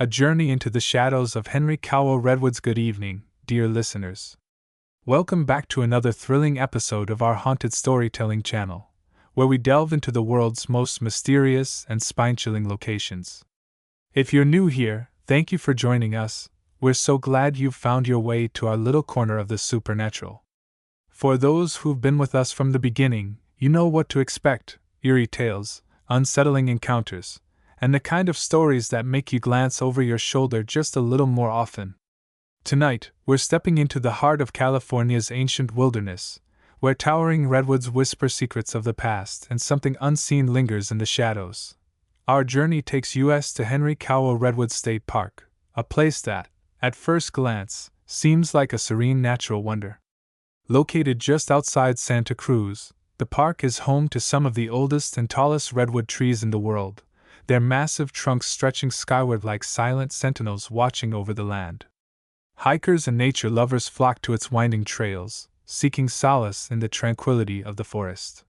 a journey into the shadows of Henry Cowell Redwoods. Good evening, dear listeners. Welcome back to another thrilling episode of our haunted storytelling channel, where we delve into the world's most mysterious and spine-chilling locations. If you're new here, thank you for joining us. We're so glad you've found your way to our little corner of the supernatural. For those who've been with us from the beginning, you know what to expect: eerie tales, unsettling encounters, and the kind of stories that make you glance over your shoulder just a little more often. Tonight, we're stepping into the heart of California's ancient wilderness, where towering redwoods whisper secrets of the past and something unseen lingers in the shadows. Our journey takes us to Henry Cowell Redwoods State Park, a place that, at first glance, seems like a serene natural wonder. Located just outside Santa Cruz, the park is home to some of the oldest and tallest redwood trees in the world, their massive trunks stretching skyward like silent sentinels watching over the land. Hikers and nature lovers flock to its winding trails, seeking solace in the tranquility of the forest.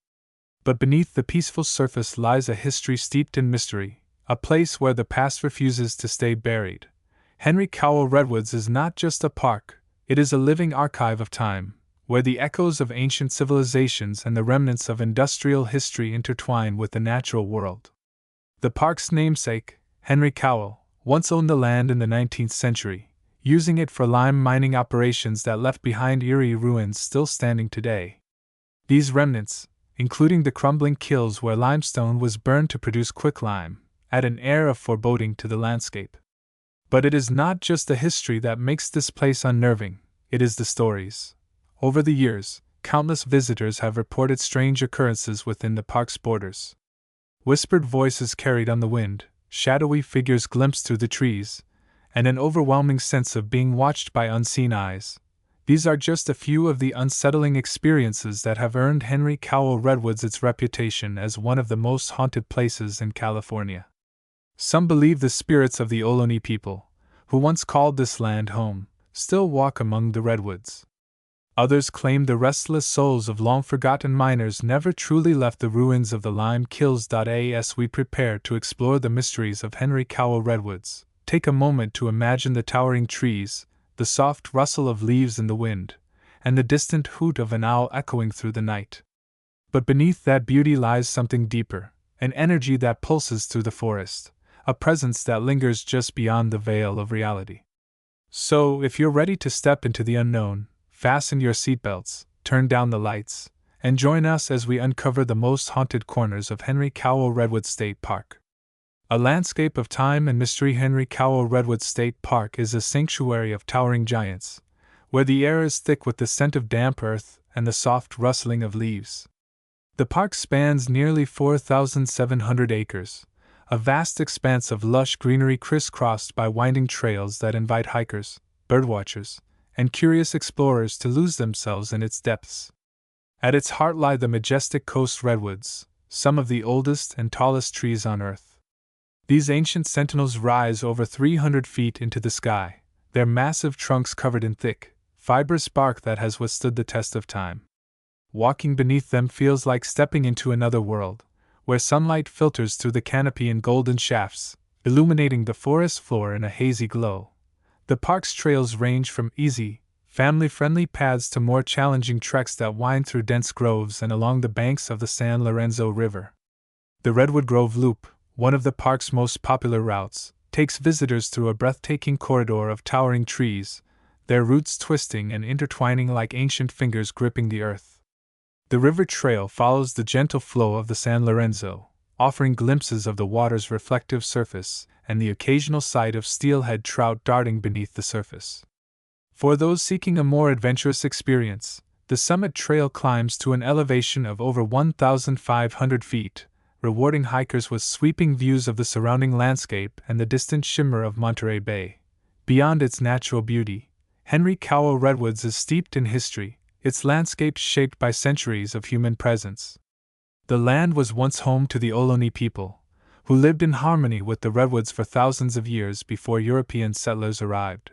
But beneath the peaceful surface lies a history steeped in mystery, a place where the past refuses to stay buried. Henry Cowell Redwoods is not just a park, it is a living archive of time, where the echoes of ancient civilizations and the remnants of industrial history intertwine with the natural world. The park's namesake, Henry Cowell, once owned the land in the 19th century, using it for lime mining operations that left behind eerie ruins still standing today. These remnants, including the crumbling kilns where limestone was burned to produce quicklime, add an air of foreboding to the landscape. But it is not just the history that makes this place unnerving, it is the stories. Over the years, countless visitors have reported strange occurrences within the park's borders. Whispered voices carried on the wind, shadowy figures glimpsed through the trees, and an overwhelming sense of being watched by unseen eyes. These are just a few of the unsettling experiences that have earned Henry Cowell Redwoods its reputation as one of the most haunted places in California. Some believe the spirits of the Ohlone people, who once called this land home, still walk among the redwoods. Others claim the restless souls of long-forgotten miners never truly left the ruins of the lime kilns. As we prepare to explore the mysteries of Henry Cowell Redwoods, take a moment to imagine the towering trees, the soft rustle of leaves in the wind, and the distant hoot of an owl echoing through the night. But beneath that beauty lies something deeper, an energy that pulses through the forest, a presence that lingers just beyond the veil of reality. So, if you're ready to step into the unknown, fasten your seatbelts, turn down the lights, and join us as we uncover the most haunted corners of Henry Cowell Redwoods State Park. A landscape of time and mystery. Henry Cowell Redwoods State Park is a sanctuary of towering giants, where the air is thick with the scent of damp earth and the soft rustling of leaves. The park spans nearly 4,700 acres, a vast expanse of lush greenery crisscrossed by winding trails that invite hikers, birdwatchers, and curious explorers to lose themselves in its depths. At its heart lie the majestic coast redwoods, some of the oldest and tallest trees on Earth. These ancient sentinels rise over 300 feet into the sky, their massive trunks covered in thick, fibrous bark that has withstood the test of time. Walking beneath them feels like stepping into another world, where sunlight filters through the canopy in golden shafts, illuminating the forest floor in a hazy glow. The park's trails range from easy, family-friendly paths to more challenging treks that wind through dense groves and along the banks of the San Lorenzo River. The Redwood Grove Loop, one of the park's most popular routes, takes visitors through a breathtaking corridor of towering trees, their roots twisting and intertwining like ancient fingers gripping the earth. The river trail follows the gentle flow of the San Lorenzo, offering glimpses of the water's reflective surface and the occasional sight of steelhead trout darting beneath the surface. For those seeking a more adventurous experience, the summit trail climbs to an elevation of over 1,500 feet, rewarding hikers with sweeping views of the surrounding landscape and the distant shimmer of Monterey Bay. Beyond its natural beauty, Henry Cowell Redwoods is steeped in history, its landscape shaped by centuries of human presence. The land was once home to the Ohlone people, who lived in harmony with the redwoods for thousands of years before European settlers arrived.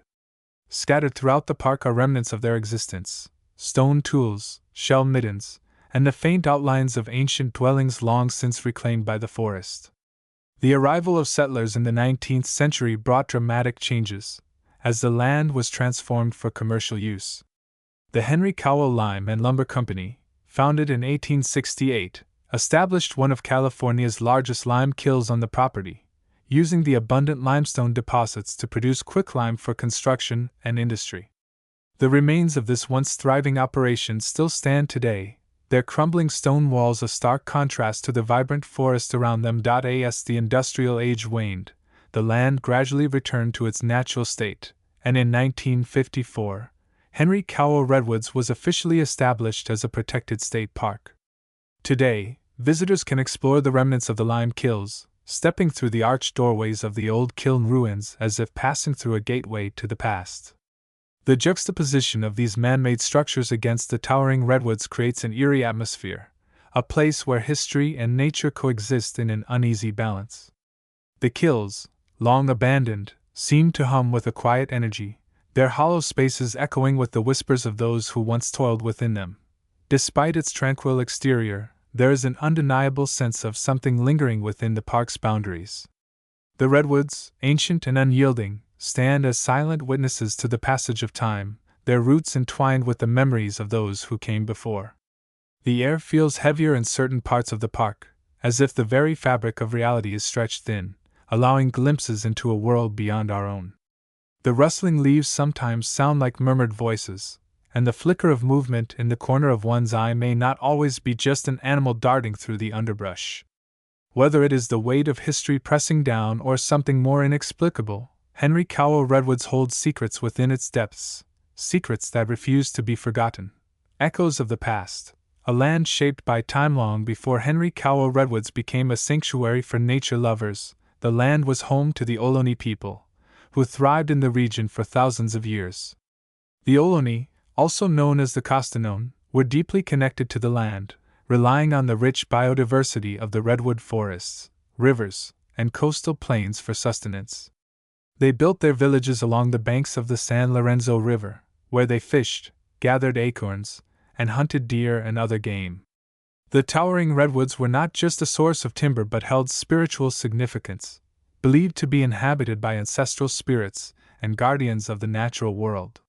Scattered throughout the park are remnants of their existence: stone tools, shell middens, and the faint outlines of ancient dwellings long since reclaimed by the forest. The arrival of settlers in the 19th century brought dramatic changes, as the land was transformed for commercial use. The Henry Cowell Lime and Lumber Company, founded in 1868, established one of California's largest lime kilns on the property, using the abundant limestone deposits to produce quicklime for construction and industry. The remains of this once thriving operation still stand today, their crumbling stone walls a stark contrast to the vibrant forest around them. As the industrial age waned, the land gradually returned to its natural state, and in 1954, Henry Cowell Redwoods was officially established as a protected state park. Today, visitors can explore the remnants of the lime kilns, stepping through the arched doorways of the old kiln ruins as if passing through a gateway to the past. The juxtaposition of these man-made structures against the towering redwoods creates an eerie atmosphere, a place where history and nature coexist in an uneasy balance. The kilns, long abandoned, seem to hum with a quiet energy, their hollow spaces echoing with the whispers of those who once toiled within them. Despite its tranquil exterior, there is an undeniable sense of something lingering within the park's boundaries. The redwoods, ancient and unyielding, stand as silent witnesses to the passage of time, their roots entwined with the memories of those who came before. The air feels heavier in certain parts of the park, as if the very fabric of reality is stretched thin, allowing glimpses into a world beyond our own. The rustling leaves sometimes sound like murmured voices, and the flicker of movement in the corner of one's eye may not always be just an animal darting through the underbrush. Whether it is the weight of history pressing down or something more inexplicable, Henry Cowell Redwoods holds secrets within its depths, secrets that refuse to be forgotten. Echoes of the past, a land shaped by time long before Henry Cowell Redwoods became a sanctuary for nature lovers. The land was home to the Ohlone people, who thrived in the region for thousands of years. The Ohlone, also known as the Costanoan, were deeply connected to the land, relying on the rich biodiversity of the redwood forests, rivers, and coastal plains for sustenance. They built their villages along the banks of the San Lorenzo River, where they fished, gathered acorns, and hunted deer and other game. The towering redwoods were not just a source of timber but held spiritual significance, believed to be inhabited by ancestral spirits and guardians of the natural world.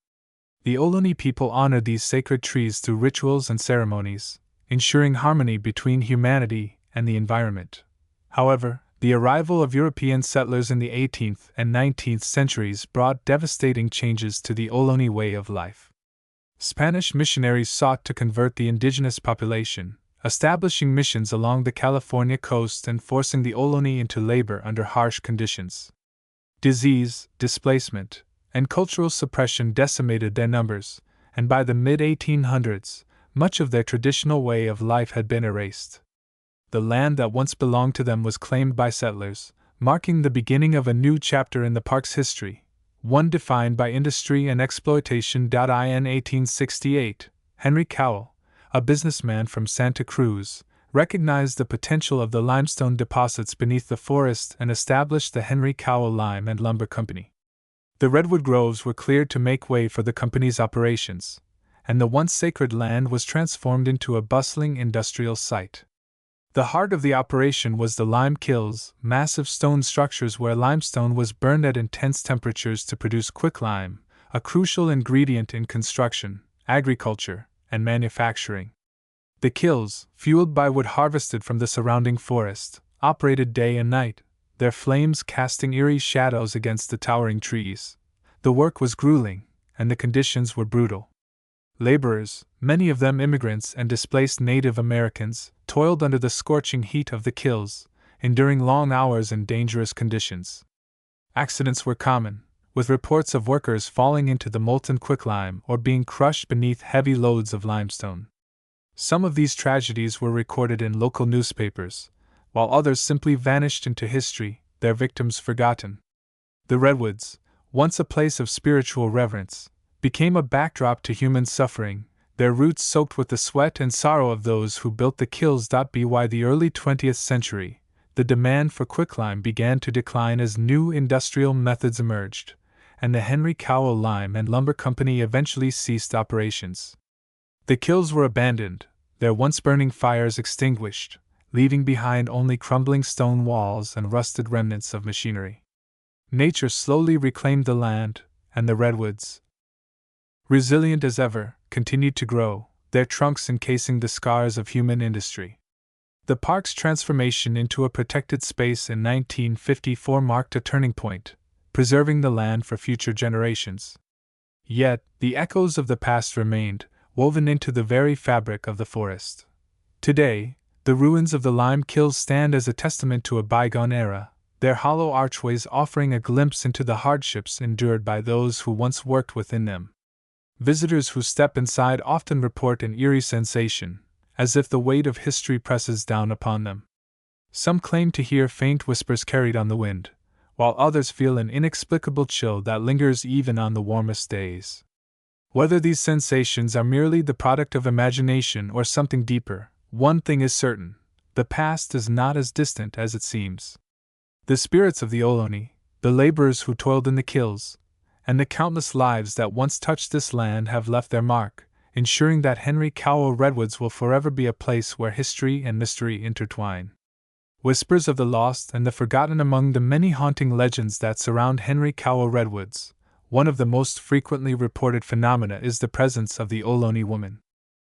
The Ohlone people honored these sacred trees through rituals and ceremonies, ensuring harmony between humanity and the environment. However, the arrival of European settlers in the 18th and 19th centuries brought devastating changes to the Ohlone way of life. Spanish missionaries sought to convert the indigenous population, establishing missions along the California coast and forcing the Ohlone into labor under harsh conditions. Disease, displacement, and cultural suppression decimated their numbers, and by the mid-1800s, much of their traditional way of life had been erased. The land that once belonged to them was claimed by settlers, marking the beginning of a new chapter in the park's history, one defined by industry and exploitation. In 1868, Henry Cowell, a businessman from Santa Cruz, recognized the potential of the limestone deposits beneath the forest and established the Henry Cowell Lime and Lumber Company. The redwood groves were cleared to make way for the company's operations, and the once sacred land was transformed into a bustling industrial site. The heart of the operation was the lime kilns, massive stone structures where limestone was burned at intense temperatures to produce quicklime, a crucial ingredient in construction, agriculture, and manufacturing. The kilns, fueled by wood harvested from the surrounding forest, operated day and night, their flames casting eerie shadows against the towering trees. The work was grueling, and the conditions were brutal. Laborers, many of them immigrants and displaced Native Americans, toiled under the scorching heat of the kilns, enduring long hours in dangerous conditions. Accidents were common, with reports of workers falling into the molten quicklime or being crushed beneath heavy loads of limestone. Some of these tragedies were recorded in local newspapers, while others simply vanished into history, their victims forgotten. The redwoods, once a place of spiritual reverence, became a backdrop to human suffering, their roots soaked with the sweat and sorrow of those who built the kilns. By the early 20th century, the demand for quicklime began to decline as new industrial methods emerged, and the Henry Cowell Lime and Lumber Company eventually ceased operations. The kilns were abandoned, their once burning fires extinguished, leaving behind only crumbling stone walls and rusted remnants of machinery. Nature slowly reclaimed the land, and the redwoods, resilient as ever, continued to grow, their trunks encasing the scars of human industry. The park's transformation into a protected space in 1954 marked a turning point, preserving the land for future generations. Yet, the echoes of the past remained, woven into the very fabric of the forest. Today, the ruins of the lime kilns stand as a testament to a bygone era, their hollow archways offering a glimpse into the hardships endured by those who once worked within them. Visitors who step inside often report an eerie sensation, as if the weight of history presses down upon them. Some claim to hear faint whispers carried on the wind, while others feel an inexplicable chill that lingers even on the warmest days. Whether these sensations are merely the product of imagination or something deeper, one thing is certain: the past is not as distant as it seems. The spirits of the Ohlone, the laborers who toiled in the kilns, and the countless lives that once touched this land have left their mark, ensuring that Henry Cowell Redwoods will forever be a place where history and mystery intertwine. Whispers of the lost and the forgotten. Among the many haunting legends that surround Henry Cowell Redwoods, one of the most frequently reported phenomena is the presence of the Ohlone woman.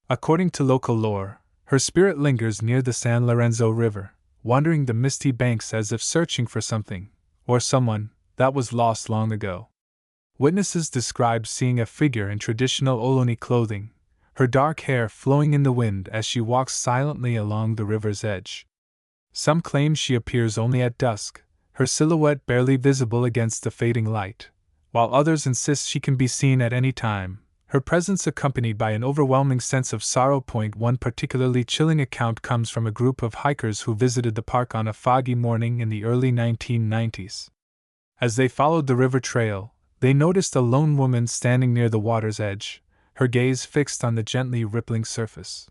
According to local lore, her spirit lingers near the San Lorenzo River, wandering the misty banks as if searching for something, or someone, that was lost long ago. Witnesses describe seeing a figure in traditional Ohlone clothing, her dark hair flowing in the wind as she walks silently along the river's edge. Some claim she appears only at dusk, her silhouette barely visible against the fading light, while others insist she can be seen at any time, her presence accompanied by an overwhelming sense of sorrow. One particularly chilling account comes from a group of hikers who visited the park on a foggy morning in the early 1990s. As they followed the river trail, they noticed a lone woman standing near the water's edge, her gaze fixed on the gently rippling surface.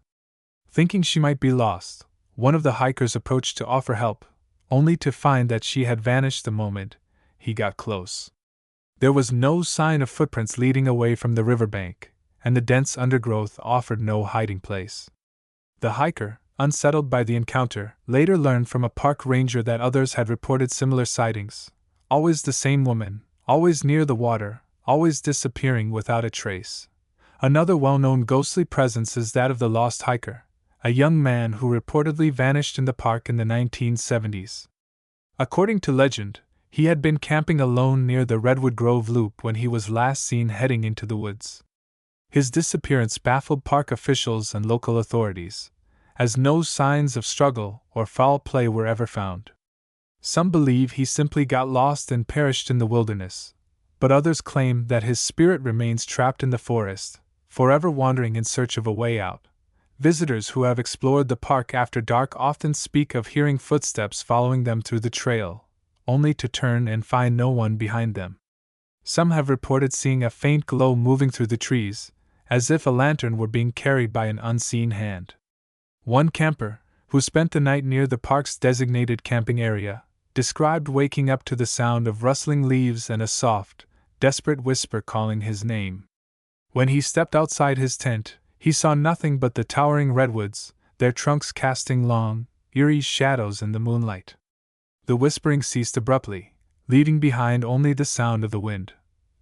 Thinking she might be lost, one of the hikers approached to offer help, only to find that she had vanished the moment he got close. There was no sign of footprints leading away from the riverbank, and the dense undergrowth offered no hiding place. The hiker, unsettled by the encounter, later learned from a park ranger that others had reported similar sightings. Always the same woman, always near the water, always disappearing without a trace. Another well-known ghostly presence is that of the lost hiker, a young man who reportedly vanished in the park in the 1970s. According to legend, he had been camping alone near the Redwood Grove Loop when he was last seen heading into the woods. His disappearance baffled park officials and local authorities, as no signs of struggle or foul play were ever found. Some believe he simply got lost and perished in the wilderness, but others claim that his spirit remains trapped in the forest, forever wandering in search of a way out. Visitors who have explored the park after dark often speak of hearing footsteps following them through the trail, only to turn and find no one behind them. Some have reported seeing a faint glow moving through the trees, as if a lantern were being carried by an unseen hand. One camper, who spent the night near the park's designated camping area, described waking up to the sound of rustling leaves and a soft, desperate whisper calling his name. When he stepped outside his tent, he saw nothing but the towering redwoods, their trunks casting long, eerie shadows in the moonlight. The whispering ceased abruptly, leaving behind only the sound of the wind.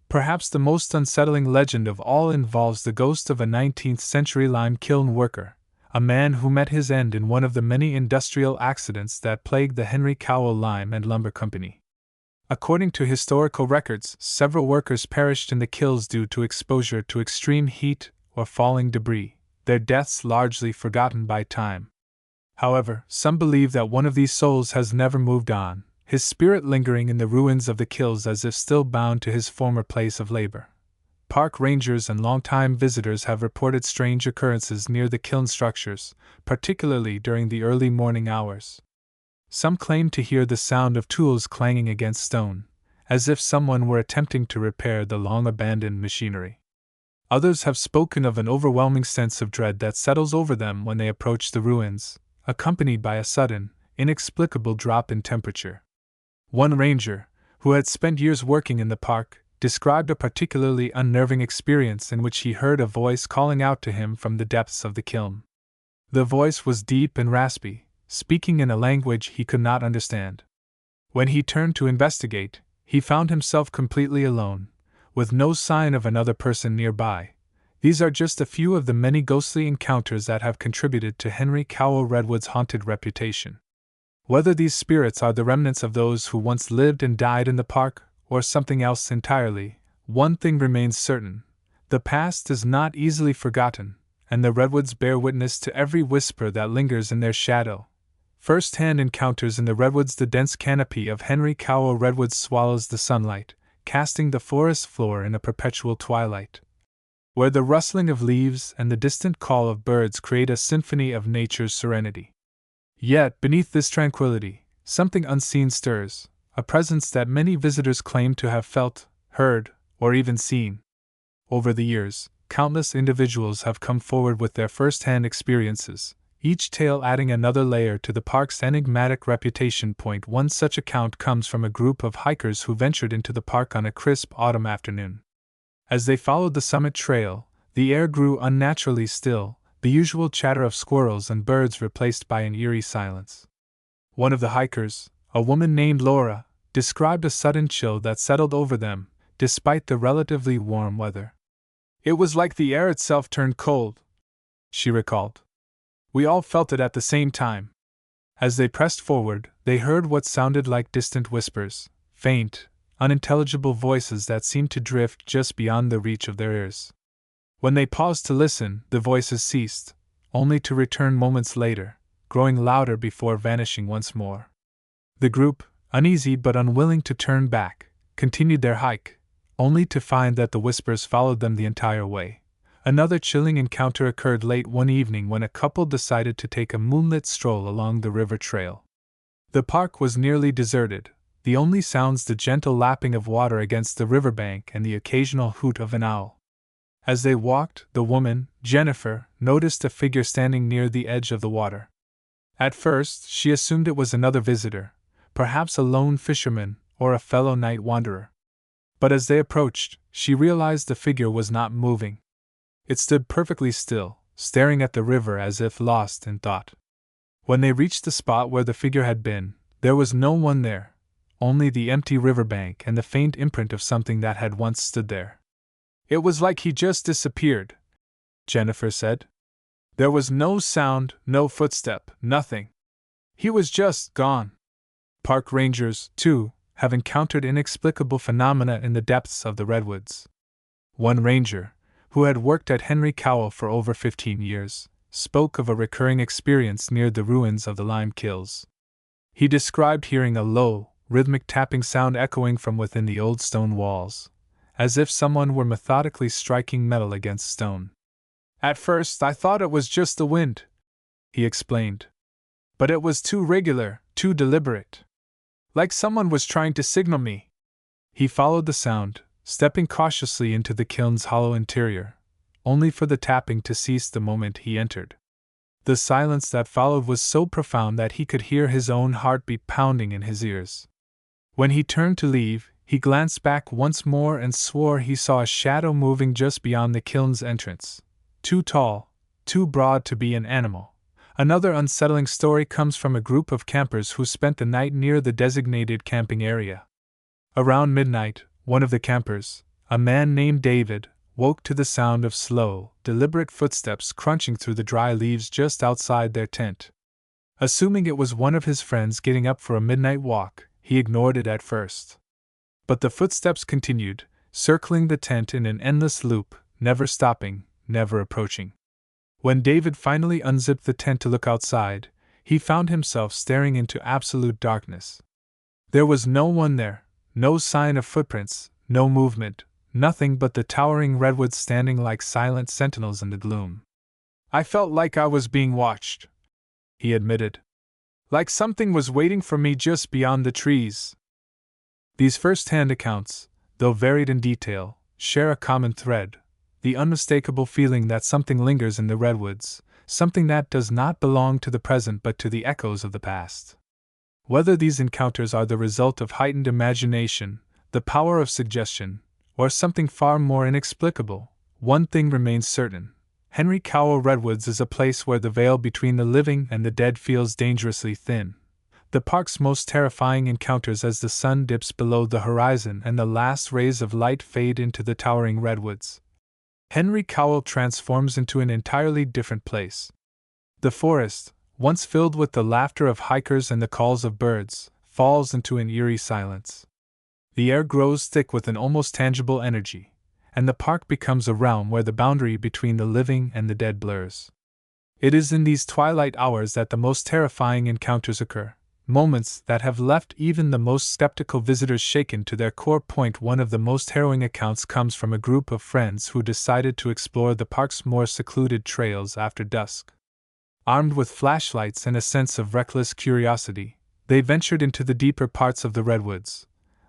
Perhaps the most unsettling legend of all involves the ghost of a 19th-century lime kiln worker, a man who met his end in one of the many industrial accidents that plagued the Henry Cowell Lime and Lumber Company. According to historical records, several workers perished in the kilns due to exposure to extreme heat or falling debris, their deaths largely forgotten by time. However, some believe that one of these souls has never moved on, his spirit lingering in the ruins of the kilns as if still bound to his former place of labor. Park rangers and longtime visitors have reported strange occurrences near the kiln structures, particularly during the early morning hours. Some claim to hear the sound of tools clanging against stone, as if someone were attempting to repair the long-abandoned machinery. Others have spoken of an overwhelming sense of dread that settles over them when they approach the ruins, accompanied by a sudden, inexplicable drop in temperature. One ranger, who had spent years working in the park, described a particularly unnerving experience in which he heard a voice calling out to him from the depths of the kiln. The voice was deep and raspy, speaking in a language he could not understand. When he turned to investigate, he found himself completely alone, with no sign of another person nearby. These are just a few of the many ghostly encounters that have contributed to Henry Cowell Redwood's haunted reputation. Whether these spirits are the remnants of those who once lived and died in the park, or something else entirely, one thing remains certain: the past is not easily forgotten, and the Redwoods bear witness to every whisper that lingers in their shadow. First-hand encounters in the Redwoods. The dense canopy of Henry Cowell Redwoods swallows the sunlight, casting the forest floor in a perpetual twilight, where the rustling of leaves and the distant call of birds create a symphony of nature's serenity. Yet, beneath this tranquility, something unseen stirs, a presence that many visitors claim to have felt, heard, or even seen. Over the years, countless individuals have come forward with their first-hand experiences, each tale adding another layer to the park's enigmatic reputation. One such account comes from a group of hikers who ventured into the park on a crisp autumn afternoon. As they followed the summit trail, the air grew unnaturally still, the usual chatter of squirrels and birds replaced by an eerie silence. One of the hikers, a woman named Laura, described a sudden chill that settled over them, despite the relatively warm weather. "It was like the air itself turned cold," she recalled. "We all felt it at the same time." As they pressed forward, they heard what sounded like distant whispers, faint, unintelligible voices that seemed to drift just beyond the reach of their ears. When they paused to listen, the voices ceased, only to return moments later, growing louder before vanishing once more. The group, uneasy but unwilling to turn back, continued their hike, only to find that the whispers followed them the entire way. Another chilling encounter occurred late one evening when a couple decided to take a moonlit stroll along the river trail. The park was nearly deserted, the only sounds the gentle lapping of water against the riverbank and the occasional hoot of an owl. As they walked, the woman, Jennifer, noticed a figure standing near the edge of the water. At first, she assumed it was another visitor, perhaps a lone fisherman or a fellow night wanderer. But as they approached, she realized the figure was not moving. It stood perfectly still, staring at the river as if lost in thought. When they reached the spot where the figure had been, there was no one there, only the empty riverbank and the faint imprint of something that had once stood there. "It was like he just disappeared," Jennifer said. "There was no sound, no footstep, nothing. He was just gone." Park rangers, too, have encountered inexplicable phenomena in the depths of the Redwoods. One ranger, who had worked at Henry Cowell for over 15 years, spoke of a recurring experience near the ruins of the lime kilns. He described hearing a low, rhythmic tapping sound echoing from within the old stone walls, as if someone were methodically striking metal against stone. "At first I thought it was just the wind," he explained. "But it was too regular, too deliberate. Like someone was trying to signal me." He followed the sound, stepping cautiously into the kiln's hollow interior, only for the tapping to cease the moment he entered. The silence that followed was so profound that he could hear his own heartbeat pounding in his ears. When he turned to leave, he glanced back once more and swore he saw a shadow moving just beyond the kiln's entrance. Too tall, too broad to be an animal. Another unsettling story comes from a group of campers who spent the night near the designated camping area. Around midnight, one of the campers, a man named David, woke to the sound of slow, deliberate footsteps crunching through the dry leaves just outside their tent. Assuming it was one of his friends getting up for a midnight walk, he ignored it at first. But the footsteps continued, circling the tent in an endless loop, never stopping, never approaching. When David finally unzipped the tent to look outside, he found himself staring into absolute darkness. There was no one there, no sign of footprints, no movement, nothing but the towering redwoods standing like silent sentinels in the gloom. "I felt like I was being watched," he admitted. "Like something was waiting for me just beyond the trees." These first-hand accounts, though varied in detail, share a common thread: the unmistakable feeling that something lingers in the redwoods, something that does not belong to the present but to the echoes of the past. Whether these encounters are the result of heightened imagination, the power of suggestion, or something far more inexplicable, one thing remains certain: Henry Cowell Redwoods is a place where the veil between the living and the dead feels dangerously thin. The park's most terrifying encounters as the sun dips below the horizon and the last rays of light fade into the towering redwoods. Henry Cowell transforms into an entirely different place. The forest, once filled with the laughter of hikers and the calls of birds, falls into an eerie silence. The air grows thick with an almost tangible energy, and the park becomes a realm where the boundary between the living and the dead blurs. It is in these twilight hours that the most terrifying encounters occur, moments that have left even the most skeptical visitors shaken to their core point. One of the most harrowing accounts comes from a group of friends who decided to explore the park's more secluded trails after dusk. Armed with flashlights and a sense of reckless curiosity, they ventured into the deeper parts of the redwoods,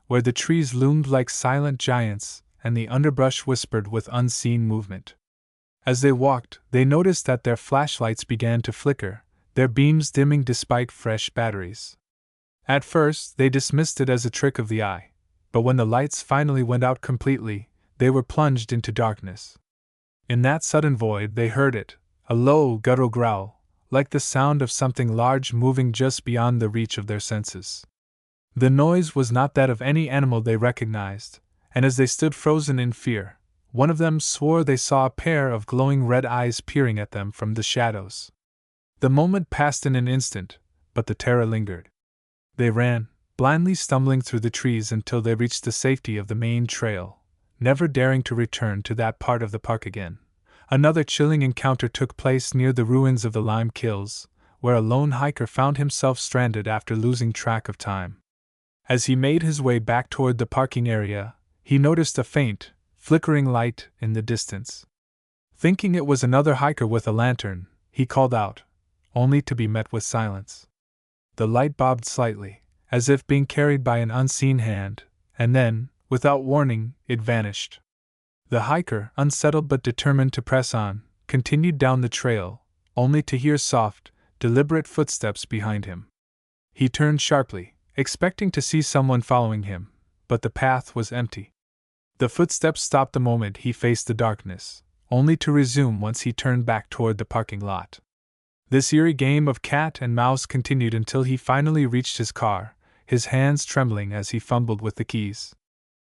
where the trees loomed like silent giants and the underbrush whispered with unseen movement. As they walked, they noticed that their flashlights began to flicker, their beams dimming despite fresh batteries. At first, they dismissed it as a trick of the eye, but when the lights finally went out completely, they were plunged into darkness. In that sudden void, they heard it, a low, guttural growl, like the sound of something large moving just beyond the reach of their senses. The noise was not that of any animal they recognized, and as they stood frozen in fear, one of them swore they saw a pair of glowing red eyes peering at them from the shadows. The moment passed in an instant, but the terror lingered. They ran, blindly stumbling through the trees until they reached the safety of the main trail, never daring to return to that part of the park again. Another chilling encounter took place near the ruins of the Lime Kills, where a lone hiker found himself stranded after losing track of time. As he made his way back toward the parking area, he noticed a faint, flickering light in the distance. Thinking it was another hiker with a lantern, he called out, only to be met with silence. The light bobbed slightly, as if being carried by an unseen hand, and then, without warning, it vanished. The hiker, unsettled but determined to press on, continued down the trail, only to hear soft, deliberate footsteps behind him. He turned sharply, expecting to see someone following him, but the path was empty. The footsteps stopped the moment he faced the darkness, only to resume once he turned back toward the parking lot. This eerie game of cat and mouse continued until he finally reached his car, his hands trembling as he fumbled with the keys.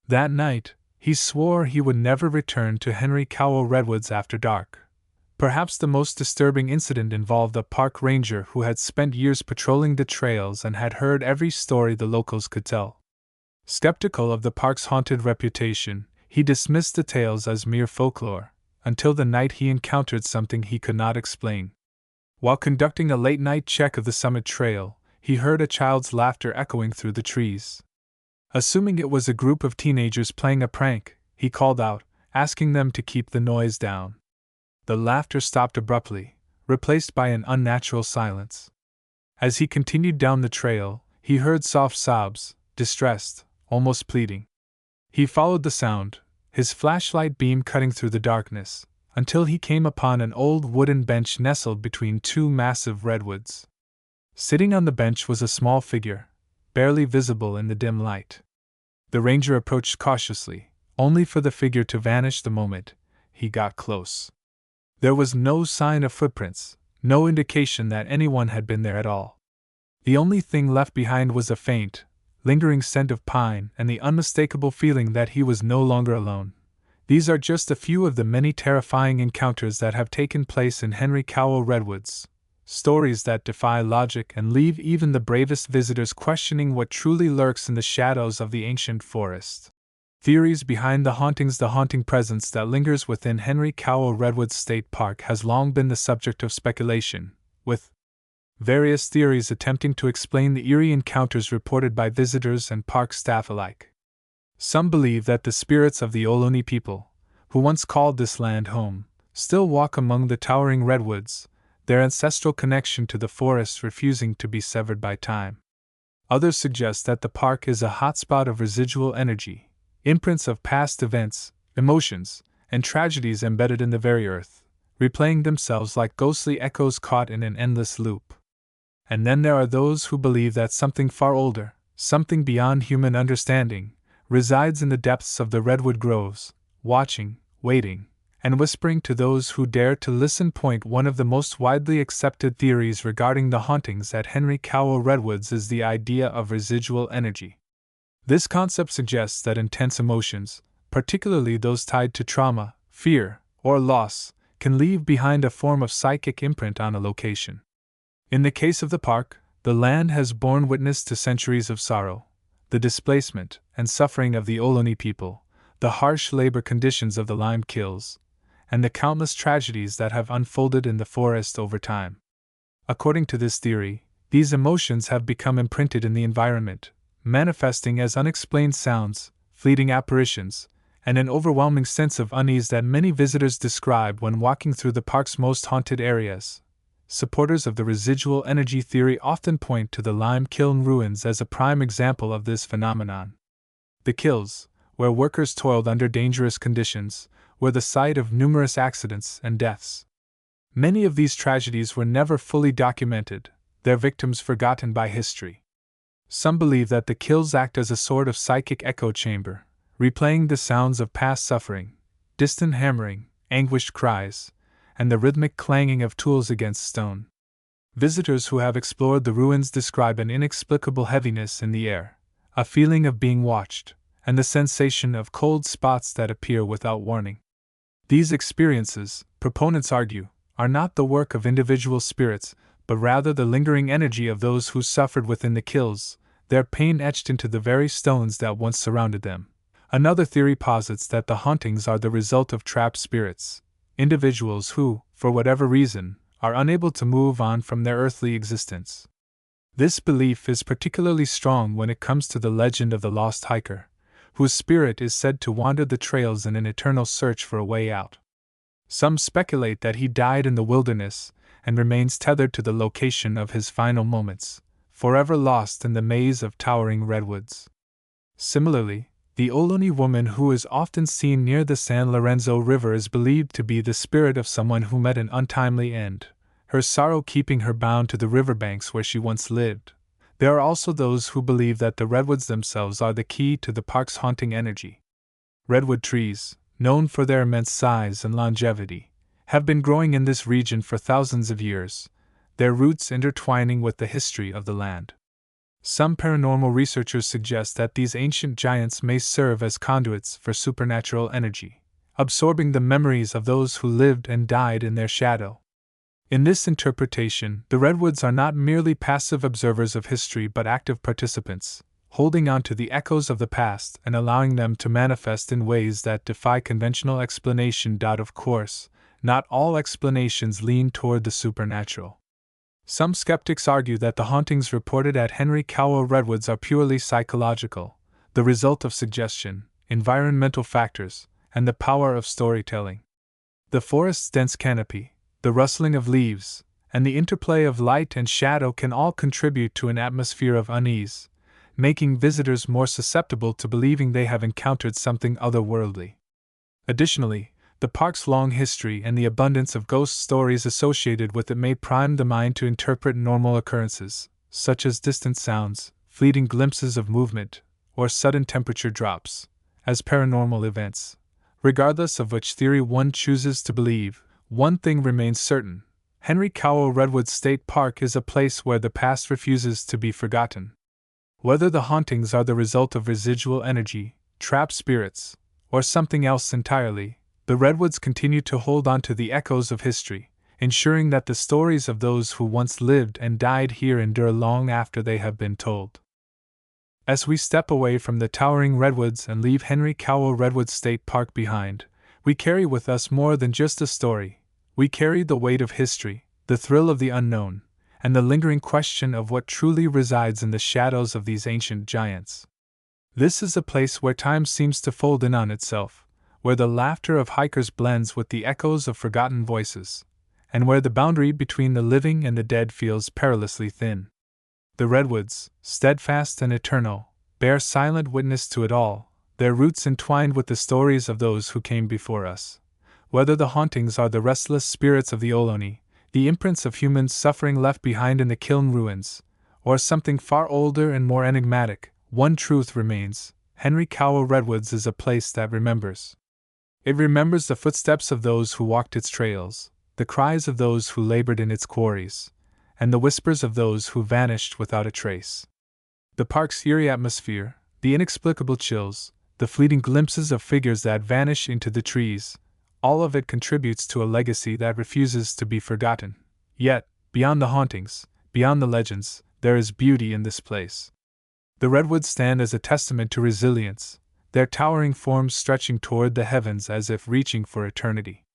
That night, he swore he would never return to Henry Cowell Redwoods after dark. Perhaps the most disturbing incident involved a park ranger who had spent years patrolling the trails and had heard every story the locals could tell. Skeptical of the park's haunted reputation, he dismissed the tales as mere folklore, until the night he encountered something he could not explain. While conducting a late-night check of the summit trail, he heard a child's laughter echoing through the trees. Assuming it was a group of teenagers playing a prank, he called out, asking them to keep the noise down. The laughter stopped abruptly, replaced by an unnatural silence. As he continued down the trail, he heard soft sobs, distressed, almost pleading. He followed the sound, his flashlight beam cutting through the darkness, until he came upon an old wooden bench nestled between two massive redwoods. Sitting on the bench was a small figure, barely visible in the dim light. The ranger approached cautiously, only for the figure to vanish the moment he got close. There was no sign of footprints, no indication that anyone had been there at all. The only thing left behind was a faint, lingering scent of pine and the unmistakable feeling that he was no longer alone. These are just a few of the many terrifying encounters that have taken place in Henry Cowell Redwoods. Stories that defy logic and leave even the bravest visitors questioning what truly lurks in the shadows of the ancient forest. Theories behind the hauntings. The haunting presence that lingers within Henry Cowell Redwoods State Park has long been the subject of speculation, with various theories attempting to explain the eerie encounters reported by visitors and park staff alike. Some believe that the spirits of the Ohlone people, who once called this land home, still walk among the towering redwoods, their ancestral connection to the forest refusing to be severed by time. Others suggest that the park is a hotspot of residual energy, imprints of past events, emotions, and tragedies embedded in the very earth, replaying themselves like ghostly echoes caught in an endless loop. And then there are those who believe that something far older, something beyond human understanding, resides in the depths of the redwood groves, watching, waiting, and whispering to those who dare to listen. One of the most widely accepted theories regarding the hauntings at Henry Cowell Redwoods is the idea of residual energy. This concept suggests that intense emotions, particularly those tied to trauma, fear, or loss, can leave behind a form of psychic imprint on a location. In the case of the park, the land has borne witness to centuries of sorrow, the displacement and suffering of the Ohlone people, the harsh labor conditions of the lime kilns, and the countless tragedies that have unfolded in the forest over time. According to this theory, these emotions have become imprinted in the environment, manifesting as unexplained sounds, fleeting apparitions, and an overwhelming sense of unease that many visitors describe when walking through the park's most haunted areas. Supporters of the residual energy theory often point to the lime kiln ruins as a prime example of this phenomenon. The kilns, where workers toiled under dangerous conditions, were the site of numerous accidents and deaths. Many of these tragedies were never fully documented, their victims forgotten by history. Some believe that the kilns act as a sort of psychic echo chamber, replaying the sounds of past suffering, distant hammering, anguished cries, and the rhythmic clanging of tools against stone. Visitors who have explored the ruins describe an inexplicable heaviness in the air, a feeling of being watched, and the sensation of cold spots that appear without warning. These experiences, proponents argue, are not the work of individual spirits, but rather the lingering energy of those who suffered within the kilns, their pain etched into the very stones that once surrounded them. Another theory posits that the hauntings are the result of trapped spirits, individuals who, for whatever reason, are unable to move on from their earthly existence. This belief is particularly strong when it comes to the legend of the lost hiker, whose spirit is said to wander the trails in an eternal search for a way out. Some speculate that he died in the wilderness and remains tethered to the location of his final moments, forever lost in the maze of towering redwoods. Similarly, the Ohlone woman who is often seen near the San Lorenzo River is believed to be the spirit of someone who met an untimely end, her sorrow keeping her bound to the riverbanks where she once lived. There are also those who believe that the redwoods themselves are the key to the park's haunting energy. Redwood trees, known for their immense size and longevity, have been growing in this region for thousands of years, their roots intertwining with the history of the land. Some paranormal researchers suggest that these ancient giants may serve as conduits for supernatural energy, absorbing the memories of those who lived and died in their shadow. In this interpretation, the redwoods are not merely passive observers of history but active participants, holding on to the echoes of the past and allowing them to manifest in ways that defy conventional explanation. Of course, not all explanations lean toward the supernatural. Some skeptics argue that the hauntings reported at Henry Cowell Redwoods are purely psychological, the result of suggestion, environmental factors, and the power of storytelling. The forest's dense canopy, the rustling of leaves, and the interplay of light and shadow can all contribute to an atmosphere of unease, making visitors more susceptible to believing they have encountered something otherworldly. Additionally, the park's long history and the abundance of ghost stories associated with it may prime the mind to interpret normal occurrences, such as distant sounds, fleeting glimpses of movement, or sudden temperature drops, as paranormal events. Regardless of which theory one chooses to believe, one thing remains certain: Henry Cowell Redwoods State Park is a place where the past refuses to be forgotten. Whether the hauntings are the result of residual energy, trapped spirits, or something else entirely, the redwoods continue to hold on to the echoes of history, ensuring that the stories of those who once lived and died here endure long after they have been told. As we step away from the towering redwoods and leave Henry Cowell Redwoods State Park behind, we carry with us more than just a story. We carry the weight of history, the thrill of the unknown, and the lingering question of what truly resides in the shadows of these ancient giants. This is a place where time seems to fold in on itself, where the laughter of hikers blends with the echoes of forgotten voices, and where the boundary between the living and the dead feels perilously thin. The redwoods, steadfast and eternal, bear silent witness to it all, their roots entwined with the stories of those who came before us. Whether the hauntings are the restless spirits of the Ohlone, the imprints of human suffering left behind in the kiln ruins, or something far older and more enigmatic, one truth remains: Henry Cowell Redwoods is a place that remembers. It remembers the footsteps of those who walked its trails, the cries of those who labored in its quarries, and the whispers of those who vanished without a trace. The park's eerie atmosphere, the inexplicable chills, the fleeting glimpses of figures that vanish into the trees, all of it contributes to a legacy that refuses to be forgotten. Yet, beyond the hauntings, beyond the legends, there is beauty in this place. The redwoods stand as a testament to resilience, their towering forms stretching toward the heavens as if reaching for eternity.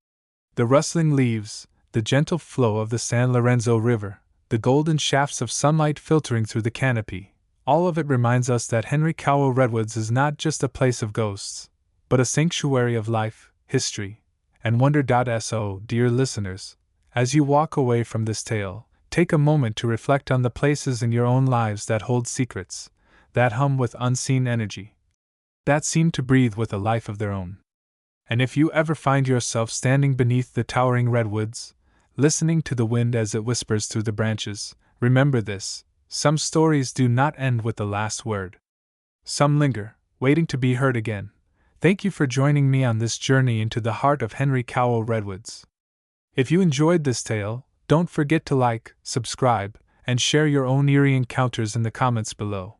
The rustling leaves, the gentle flow of the San Lorenzo River, the golden shafts of sunlight filtering through the canopy, all of it reminds us that Henry Cowell Redwoods is not just a place of ghosts, but a sanctuary of life, history, and wonder. So, dear listeners, as you walk away from this tale, take a moment to reflect on the places in your own lives that hold secrets, that hum with unseen energy, that seem to breathe with a life of their own. And if you ever find yourself standing beneath the towering redwoods, listening to the wind as it whispers through the branches, remember this: some stories do not end with the last word. Some linger, waiting to be heard again. Thank you for joining me on this journey into the heart of Henry Cowell Redwoods. If you enjoyed this tale, don't forget to like, subscribe, and share your own eerie encounters in the comments below.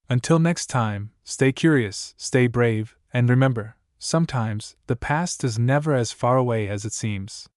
Until next time, stay curious, stay brave, and remember, sometimes the past is never as far away as it seems.